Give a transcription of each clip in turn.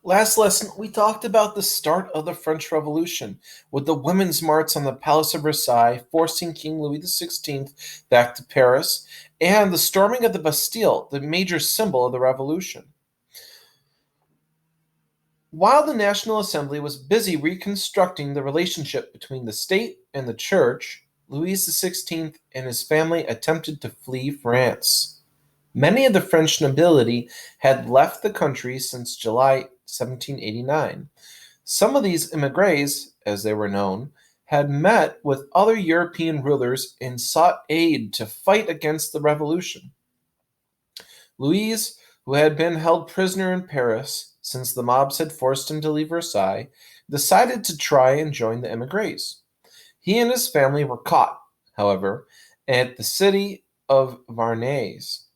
Last lesson, we talked about the start of the French Revolution, with the Women's March on the Palace of Versailles forcing King Louis XVI back to Paris, and the storming of the Bastille, the major symbol of the revolution. While the National Assembly was busy reconstructing the relationship between the state and the church, Louis XVI and his family attempted to flee France. Many of the French nobility had left the country since July 1789. Some of these émigrés, as they were known, had met with other European rulers and sought aid to fight against the revolution. Louis, who had been held prisoner in Paris since the mobs had forced him to leave Versailles, decided to try and join the émigrés. He and his family were caught, however, at the city of Varnes,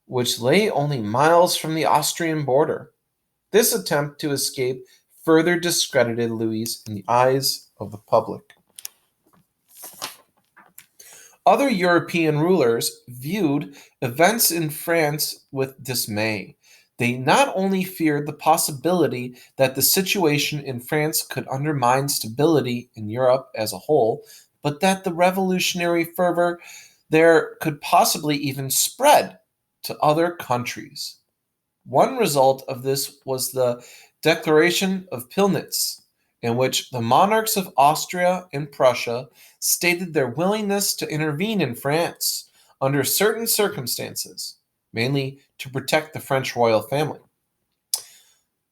which lay only miles from the Austrian border. This attempt to escape further discredited Louis in the eyes of the public. Other European rulers viewed events in France with dismay. They not only feared the possibility that the situation in France could undermine stability in Europe as a whole, but that the revolutionary fervor there could possibly even spread to other countries. One result of this was the Declaration of Pillnitz, in which the monarchs of Austria and Prussia stated their willingness to intervene in France under certain circumstances, mainly to protect the French royal family.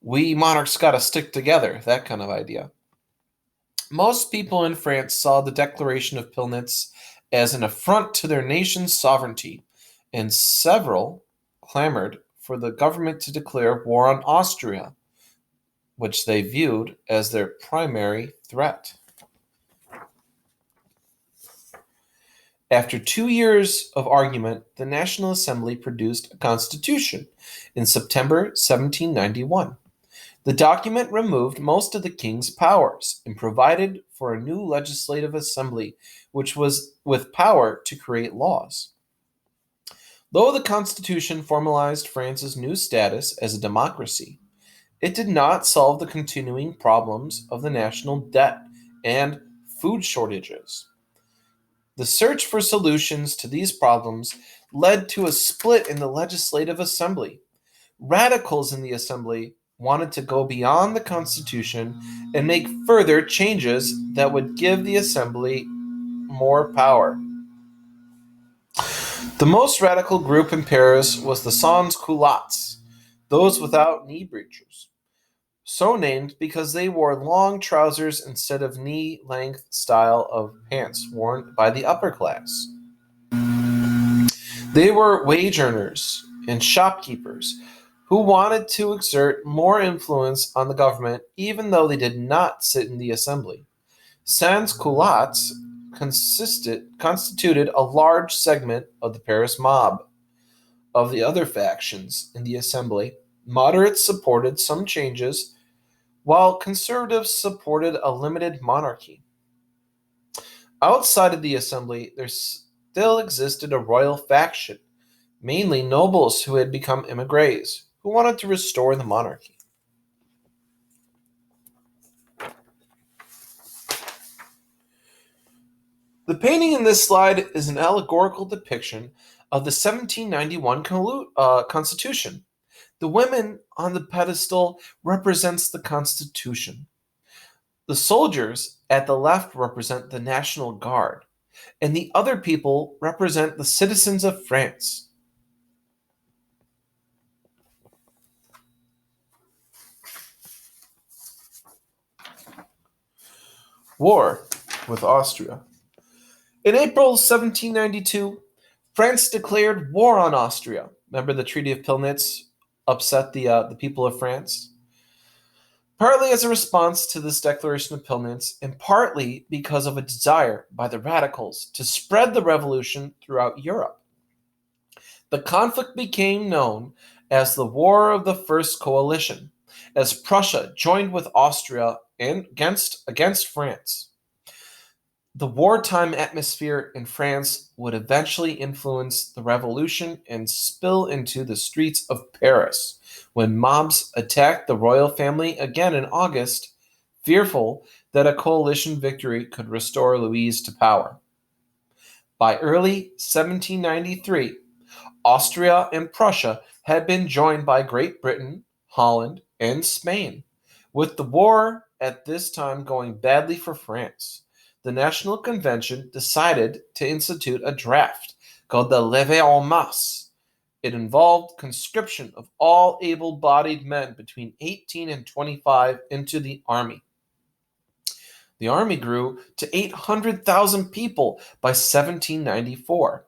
We monarchs got to stick together, that kind of idea. Most people in France saw the Declaration of Pillnitz as an affront to their nation's sovereignty, and several clamored for the government to declare war on Austria, which they viewed as their primary threat. After 2 years of argument, the National Assembly produced a constitution in September 1791. The document removed most of the king's powers and provided for a new legislative assembly, which was with power to create laws. Though the constitution formalized France's new status as a democracy, it did not solve the continuing problems of the national debt and food shortages. The search for solutions to these problems led to a split in the Legislative Assembly. Radicals in the Assembly wanted to go beyond the Constitution and make further changes that would give the Assembly more power. The most radical group in Paris was the sans-culottes, those without knee breeches, so named because they wore long trousers instead of knee-length style of pants worn by the upper class. They were wage earners and shopkeepers who wanted to exert more influence on the government even though they did not sit in the assembly. Sans-culottes constituted a large segment of the Paris mob. Of the other factions in the assembly, moderates supported some changes, while conservatives supported a limited monarchy. Outside of the assembly, there still existed a royal faction, mainly nobles who had become émigrés, who wanted to restore the monarchy. The painting in this slide is an allegorical depiction of the 1791 Constitution. The women on the pedestal represents the Constitution. The soldiers at the left represent the National Guard, and the other people represent the citizens of France. War with Austria. In April 1792, France declared war on Austria. Remember the Treaty of Pillnitz upset the people of France? Partly as a response to this declaration of Pillnitz, and partly because of a desire by the radicals to spread the revolution throughout Europe. The conflict became known as the War of the First Coalition, as Prussia joined with Austria against France. The wartime atmosphere in France would eventually influence the revolution and spill into the streets of Paris when mobs attacked the royal family again in August, fearful that a coalition victory could restore Louise to power. By early 1793, Austria and Prussia had been joined by Great Britain, Holland, and Spain. With the war at this time going badly for France, the National Convention decided to institute a draft called the Levée en Masse. It involved conscription of all able bodied men between 18 and 25 into the army. The army grew to 800,000 people by 1794.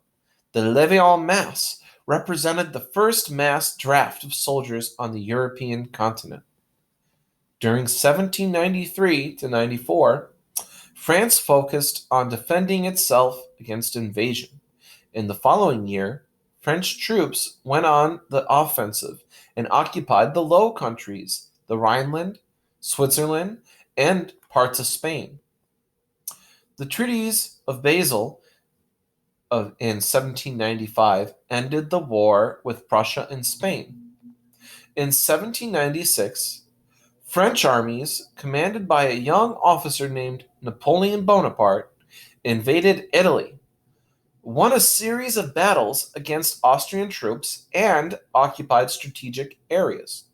The Levée en Masse represented the first mass draft of soldiers on the European continent. During 1793 to 94, France focused on defending itself against invasion. In the following year, French troops went on the offensive and occupied the Low Countries, the Rhineland, Switzerland, and parts of Spain. The treaties of Basel in 1795 ended the war with Prussia and Spain. In 1796, French armies, commanded by a young officer named Napoleon Bonaparte, invaded Italy, won a series of battles against Austrian troops, and occupied strategic areas.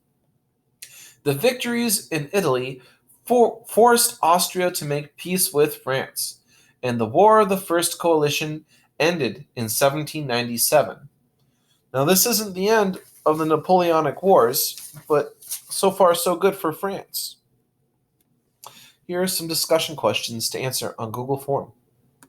The victories in Italy forced Austria to make peace with France, and the War of the First Coalition ended in 1797. Now, this isn't the end of the Napoleonic Wars, but so far so good for France. Here are some discussion questions to answer on Google Form.